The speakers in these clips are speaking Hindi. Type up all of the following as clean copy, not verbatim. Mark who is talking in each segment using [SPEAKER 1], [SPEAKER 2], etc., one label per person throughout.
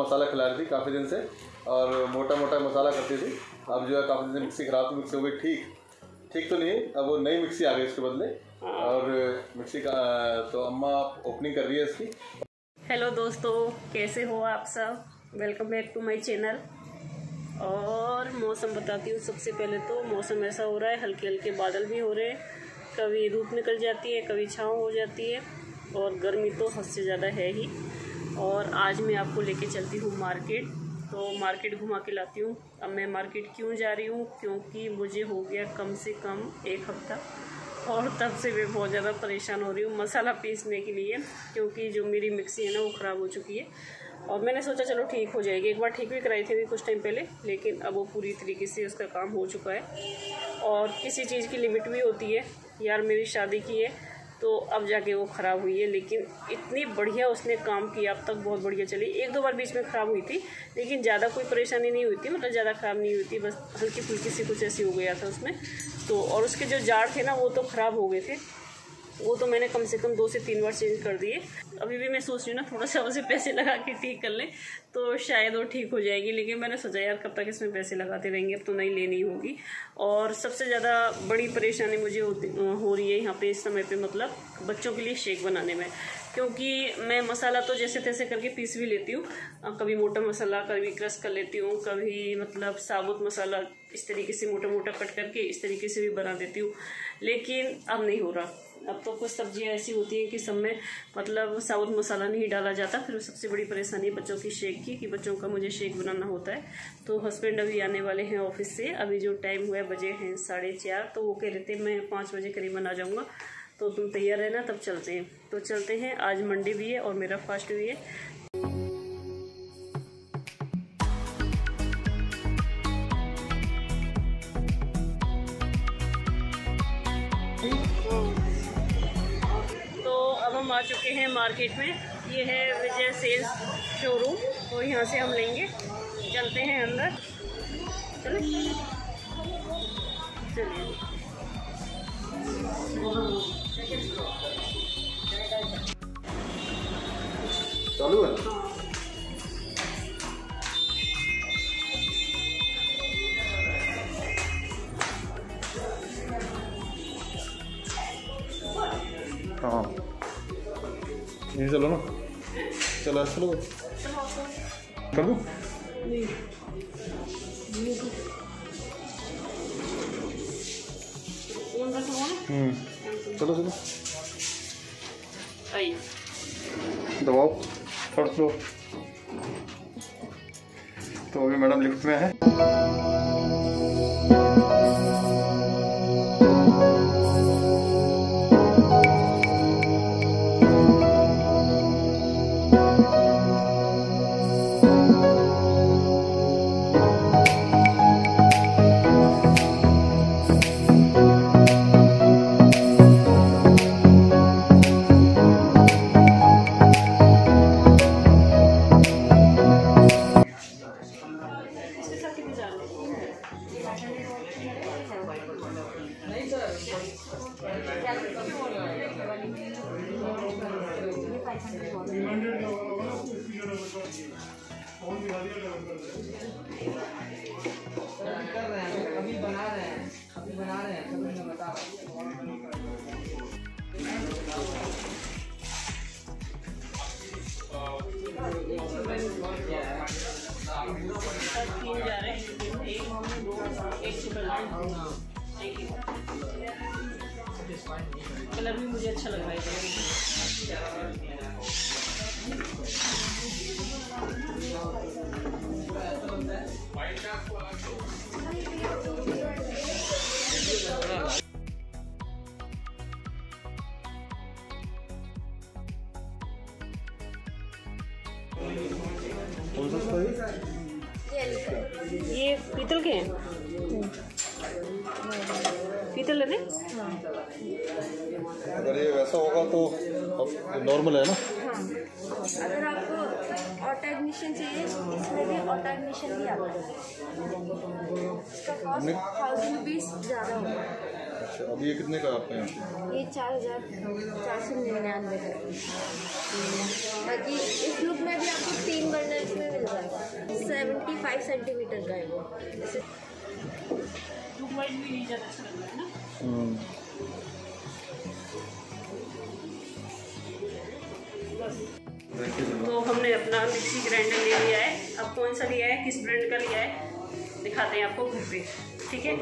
[SPEAKER 1] मसाला खिला रही थी काफ़ी दिन से और मोटा मोटा मसाला करती थी। अब जो है काफ़ी दिन से मिक्सी खराब थी, मिक्सी हो गई ठीक तो नहीं, अब वो नई मिक्सी आ गई इसके बदले और मिक्सी का तो अम्मा ओपनिंग कर रही है इसकी।
[SPEAKER 2] हेलो दोस्तों, कैसे हो आप सब? Welcome back to my channel. और मौसम बताती हूँ। सबसे पहले तो मौसम ऐसा हो रहा है, हल्के हल्के बादल भी हो रहे हैं, कभी धूप निकल जाती है, कभी छाँव हो जाती है और गर्मी तो हद से ज़्यादा है ही। और आज मैं आपको लेके चलती हूँ मार्केट, तो मार्केट घुमा के लाती हूँ। अब मैं मार्केट क्यों जा रही हूँ, क्योंकि मुझे हो गया कम से कम 1 हफ्ता और तब से मैं बहुत ज़्यादा परेशान हो रही हूँ मसाला पीसने के लिए, क्योंकि जो मेरी मिक्सी है ना वो ख़राब हो चुकी है। और मैंने सोचा चलो ठीक हो जाएगी, एक बार ठीक भी कराई थी अभी कुछ टाइम पहले, लेकिन अब वो पूरी तरीके से उसका काम हो चुका है। और किसी चीज़ की लिमिट भी होती है यार, मेरी शादी की है तो अब जाके वो ख़राब हुई है, लेकिन इतनी बढ़िया उसने काम किया, अब तक बहुत बढ़िया चली। 1-2 बार बीच में ख़राब हुई थी, लेकिन ज़्यादा कोई परेशानी नहीं हुई थी, मतलब ज़्यादा ख़राब नहीं हुई थी, बस हल्की फुल्की सी कुछ ऐसी हो गया था उसमें तो। और उसके जो जार थे ना वो तो ख़राब हो गए थे, वो तो मैंने कम से कम 2 से 3 बार चेंज कर दिए। अभी भी मैं सोच रही हूँ ना थोड़ा सा उसे पैसे लगा के ठीक कर लें तो शायद वो ठीक हो जाएगी, लेकिन मैंने सोचा यार कब तक इसमें पैसे लगाते रहेंगे, अब तो नई लेनी होगी। और सबसे ज़्यादा बड़ी परेशानी मुझे हो रही है यहाँ पे इस समय पे, मतलब बच्चों के लिए शेक बनाने में, क्योंकि मैं मसाला तो जैसे तैसे करके पीस भी लेती हूँ, कभी मोटा मसाला कभी क्रश कर लेती हूँ, कभी मतलब साबुत मसाला इस तरीके से मोटा मोटा कट करके इस तरीके से भी बना देती हूँ, लेकिन अब नहीं हो रहा। अब तो कुछ सब्जियां ऐसी होती हैं कि सब में मतलब साबुत मसाला नहीं डाला जाता। फिर सबसे बड़ी परेशानी है बच्चों की शेक की, कि बच्चों का मुझे शेक बनाना होता है। तो हस्बैंड अभी आने वाले हैं ऑफिस से, अभी जो टाइम हुआ है बजे हैं 4:30, तो वो कह रहे थे मैं 5 बजे करीबन आ जाऊँगा, तो तुम तैयार रहना तब चलते हैं। तो चलते हैं, आज मंडे भी है और मेरा फास्ट भी है। हम आ चुके हैं मार्केट में, ये है विजय सेल्स शोरूम, तो यहाँ से हम लेंगे। चलते हैं अंदर, चलिए
[SPEAKER 1] चालू है। हाँ यही चलो ना, चलो चलो कर दूँ। चलो चलो दबाओ फर्स्ट फ्लोर। तो अभी मैडम लिफ्ट में है।
[SPEAKER 3] अभी बना रहे हैं मैं बता
[SPEAKER 2] कलर भी मुझे अच्छा लग रहा है। ये पीतल के हैं, पीतल लेने।
[SPEAKER 1] अगर ये वैसा होगा तो नॉर्मल है ना।
[SPEAKER 4] हाँ, अगर आपको ऑटोग्निशन चाहिए, इसमें भी ऑटोग्निशन भी आता है, इसका कॉस्ट 1000 रुपीज़ ज़्यादा होगा।
[SPEAKER 1] अच्छा, अब ये कितने का आपके यहाँ?
[SPEAKER 4] ये 4499 का। बाकी इस लुक में भी आपको 3 बर्नर इसमें मिल जाएगा। 5 सेंटीमीटर का है वो। जैसे
[SPEAKER 2] लुक वाइज भी नहीं ज़्यादा अच्छा लग रहा है ना। तो हमने अपना मिक्सी ग्राइंडर ले लिया है। अब कौन सा लिया है, किस ब्रांड का लिया है, दिखाते हैं आपको घर पे, ठीक है।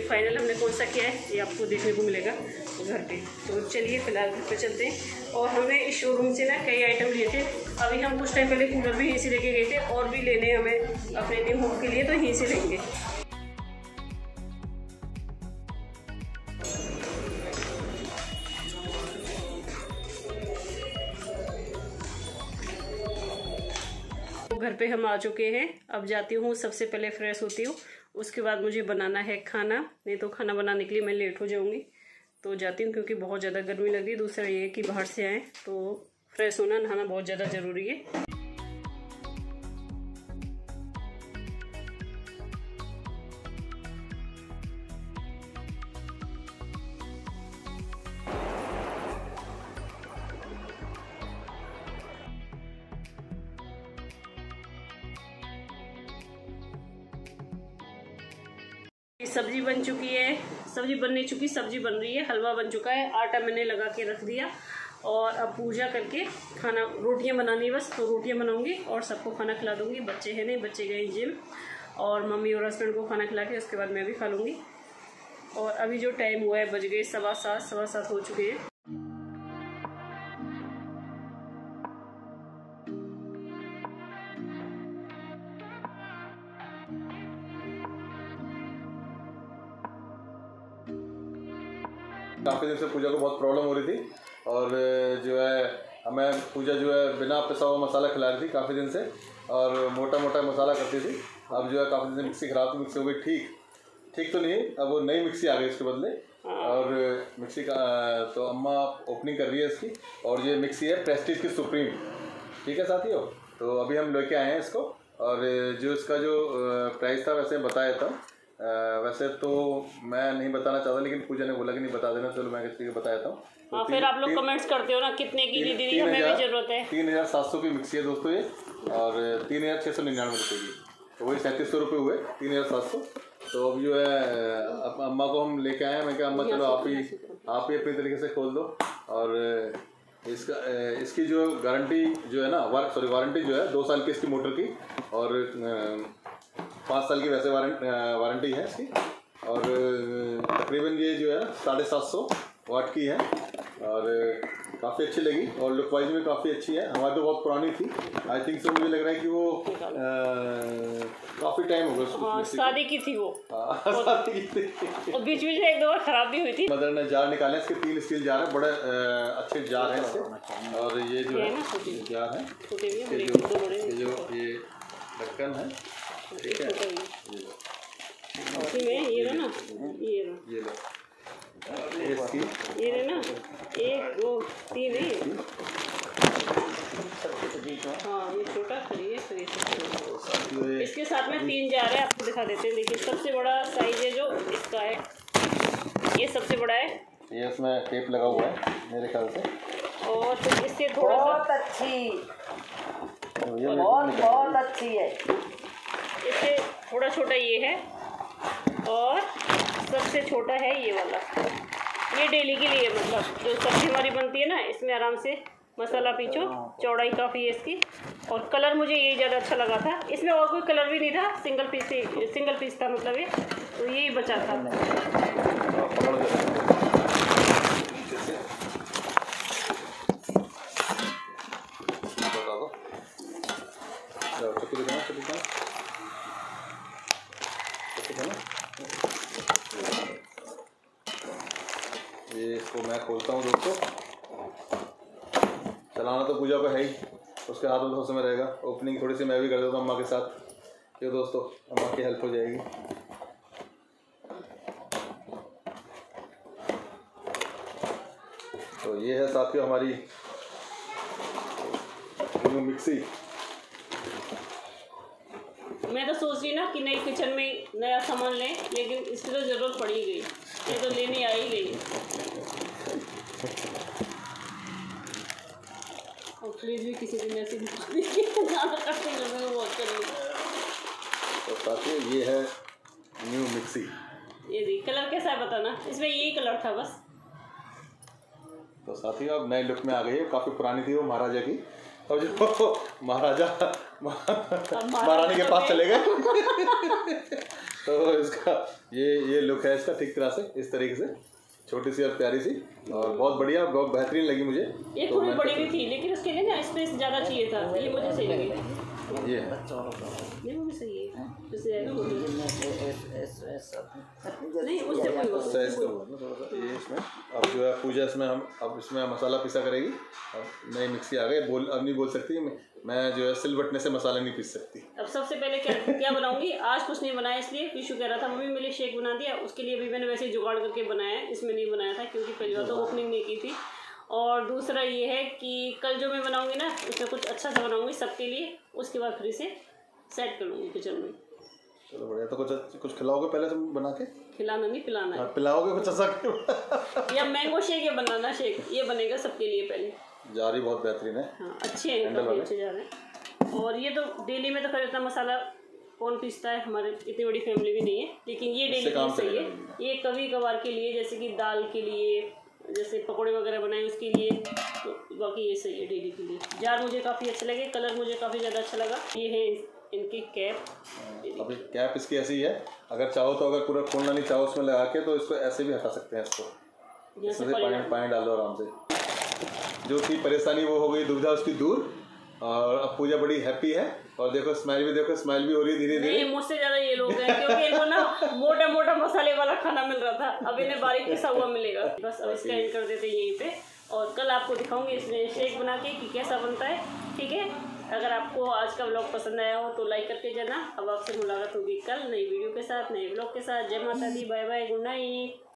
[SPEAKER 2] फाइनल हमने कौन सा किया है ये आपको देखने को मिलेगा घर पे। तो चलिए फिलहाल घर पे चलते हैं। और हमने इस शोरूम से ना कई आइटम लिए थे। अभी हम कुछ टाइम पहले कूलर भी यहीं से लेके गए थे, और भी लेने हमें अपने न्यू होम के लिए, तो यहीं से लेंगे। घर पे हम आ चुके हैं। अब जाती हूँ, सबसे पहले फ्रेश होती हूँ, उसके बाद मुझे बनाना है खाना, नहीं तो खाना बनाने के लिए मैं लेट हो जाऊँगी। तो जाती हूँ क्योंकि बहुत ज़्यादा गर्मी लग रही है। दूसरा ये है कि बाहर से आए तो फ्रेश होना, नहाना बहुत ज़्यादा ज़रूरी है। सब्जी बन चुकी है, सब्जी बन नहीं चुकी, सब्जी बन रही है। हलवा बन चुका है, आटा मैंने लगा के रख दिया। और अब पूजा करके खाना, रोटियां बनानी बस, तो रोटियां बनाऊंगी और सबको खाना खिला दूंगी। बच्चे हैं नहीं, बच्चे गए जिम, और मम्मी और हस्बैंड को खाना खिला के उसके बाद मैं भी खा लूँगी। और अभी जो टाइम हुआ है, बज गए 7:15 हो चुके हैं।
[SPEAKER 1] काफ़ी दिन से पूजा को बहुत प्रॉब्लम हो रही थी, और जो है हमें पूजा जो है बिना पिसा हुआ मसाला खिला रही थी काफ़ी दिन से, और मोटा मोटा मसाला करती थी। अब जो है काफ़ी दिन से मिक्सी ख़राब थी, मिक्सी हो गई ठीक तो नहीं, अब वो नई मिक्सी आ गई इसके बदले। और मिक्सी का तो अम्मा ओपनिंग कर रही है इसकी। और ये मिक्सी है प्रेस्टीज की सुप्रीम, ठीक है साथियों। तो अभी हम लेके आए हैं इसको, और जो इसका जो प्राइस था वैसे बताया था। वैसे तो मैं नहीं बताना चाहता, लेकिन पूजा ने बोला कि नहीं बता देना, चलो मैं किसी को बताया था।
[SPEAKER 2] हाँ, फिर आप लोग कमेंट्स करते हो ना कितने की दीदी, हमें भी जरूरत है।
[SPEAKER 1] 3700 की मिक्सी है दोस्तों ये, और 3699 रुपये की, तो वही 3700 रुपये हुए, 3700। तो अब जो है अब अम्मा को हम लेके आए हैं। मैं कहा अम्मा चलो आप ही अपनी तरीके से खोल दो। और इसकी जो गारंटी जो है ना, वारंटी जो है 2 साल की इसकी मोटर की, और 5 साल की वैसे वारंटी है इसकी। और तकरीबन ये जो है 750 वाट की है, और काफ़ी अच्छी लगी, और लुक वाइज में काफ़ी अच्छी है। हमारी तो बहुत पुरानी थी, आई थिंक सो, मुझे लग रहा है कि वो काफ़ी टाइम हो गया।
[SPEAKER 2] शादी की थी वो,
[SPEAKER 1] शादी की थी,
[SPEAKER 2] और बीच में एक दो बार खराब भी हुई थी।
[SPEAKER 1] मदर ने जार निकाले, इसके 3 स्टील जार है, बड़े अच्छे जार हैं इसके। और ये जो है जार है, जो ये ढक्कन है, ठीक है।
[SPEAKER 2] ये लो ना, ये लो ये लो ना, 1 2 3 है। हाँ, ये छोटा खड़ी है, फिर इसके साथ में 3 जार है, आपको दिखा देते हैं। देखिए सबसे बड़ा साइज है जो इसका है, ये सबसे बड़ा है।
[SPEAKER 1] ये इसमें टेप लगा हुआ है मेरे ख्याल से।
[SPEAKER 2] और फिर इससे थोड़ा सा
[SPEAKER 3] बहुत अच्छी है।
[SPEAKER 2] इससे थोड़ा छोटा ये है, और सबसे छोटा है ये वाला। ये डेली के लिए, मतलब जो सब्जी हमारी बनती है ना, इसमें आराम से मसाला पीछो। चौड़ाई काफ़ी है इसकी, और कलर मुझे यही ज़्यादा अच्छा लगा था। इसमें और कोई कलर भी नहीं था, सिंगल पीस था, मतलब ये तो यही बचा था।
[SPEAKER 1] ये इसको मैं खोलता हूँ दोस्तों। चलाना तो पूजा का है ही, उसके हाथ में तो समय रहेगा। ओपनिंग थोड़ी सी मैं भी कर देता हूँ अम्मा के साथ, ये दोस्तों अम्मा की हेल्प हो जाएगी। तो ये है साथियों हमारी मिक्सी।
[SPEAKER 2] मैं तो सोच रही ना कि नई किचन में नया सामान लें, लेकिन इसकी तो ज़रूरत पड़ ही गई, ये तो लेने आ ही गई। और प्लीज़ भी किसी दिन ऐसी बहुत करनी।
[SPEAKER 1] साथ ही ये है न्यू मिक्सी।
[SPEAKER 2] ये देख कलर कैसा है बताना, इसमें यही कलर था बस।
[SPEAKER 1] तो साथ ही अब नए लुक में आ गई है, काफ़ी पुरानी थी वो महाराजा की, और जो महाराजा महारानी के पास चले गए तो इसका ये लुक है इसका, ठीक तरह से इस तरीके से, छोटी सी और प्यारी सी, और बहुत बढ़िया, बहुत बेहतरीन लगी मुझे।
[SPEAKER 2] ये
[SPEAKER 1] तो
[SPEAKER 2] थोड़ी बड़ी भी थी, लेकिन उसके लिए ना स्पेस ज़्यादा चाहिए था, ये मुझे सही लगी।
[SPEAKER 1] ये है
[SPEAKER 2] ये वो भी सही है, जैसे नहीं उससे कोई बात
[SPEAKER 1] साइज का हुआ ना थोड़ा सा ये इसमें। अब जो है पूजा इसमें हम अब इसमें मसाला पीसा करेगी। अब नई मिक्सी आ गई, अब नहीं बोल सकती मैं जो है सिलबट्टे से मसाला नहीं पीस सकती।
[SPEAKER 2] अब सबसे पहले क्या बनाऊंगी, आज कुछ नहीं बनाया, इसलिए विशु कह रहा था मम्मी मेरे शेक बना दिया, उसके लिए भी मैंने वैसे ही जुगाड़ करके बनाया है, इसमें नहीं बनाया था क्योंकि पहली बार तो ओपनिंग नहीं की थी। और दूसरा ये है कि कल जो मैं बनाऊंगी ना उसमें कुछ अच्छा सा बनाऊंगी सबके लिए, उसके बाद फिर से सेट कर लूँगी किचन में।
[SPEAKER 1] चलो बढ़िया। तो कुछ खिलाओगे पहले तुम बना के?
[SPEAKER 2] खिलाना नहीं पिलाना है।
[SPEAKER 1] पिलाओगे कुछ अच्छा
[SPEAKER 2] या मैंगो शेक या बनाना शेक, ये बनेगा सबके लिए पहले।
[SPEAKER 1] जा रही बहुत बेहतरीन है।
[SPEAKER 2] हाँ अच्छे हैं, काफ़ी अच्छे जा रहे हैं। और ये तो डेली में तो खैर इतना मसाला कौन पीसता है, हमारे इतनी बड़ी फैमिली भी नहीं है, लेकिन ये डेली के लिए सही है। ये कभी कभार के लिए, जैसे कि दाल के लिए, जैसे पकोड़े वगैरह बनाए उसके लिए, तो बाकी ये सही है डेली के लिए। जार मुझे काफ़ी अच्छे लगे, कलर मुझे काफ़ी ज़्यादा अच्छा लगा। ये है इनकी कैप।
[SPEAKER 1] अभी कैप इसकी ऐसी ही है, अगर चाहो तो अगर पूरा खोलना नहीं चाहो उसमें लगा के तो इसको ऐसे भी हटा सकते हैं। इसको इसमें पानी डालो आराम से। जो थी परेशानी वो हो गई, दुविधा उसकी दूर, और अब पूजा बड़ी हैप्पी है। और देखो स्माइल भी हो रही है धीरे धीरे।
[SPEAKER 2] मुझसे ज़्यादा ये लोग हैं, क्योंकि इनको ना मोटा मोटा मसाले वाला खाना मिल रहा था, अब इन्हें बारीक पिसा हुआ मिलेगा। बस अब इसका एंड कर देते यहीं पे, और कल आपको दिखाऊंगी इसमें शेक बना के कि कैसा बनता है। ठीक है, अगर आपको आज का व्लॉग पसंद आया हो तो लाइक करके जाना। अब आपसे मुलाकात होगी कल नई वीडियो के साथ, नए व्लॉग के साथ। जय माता दी, बाय बाय, गुड नाइट।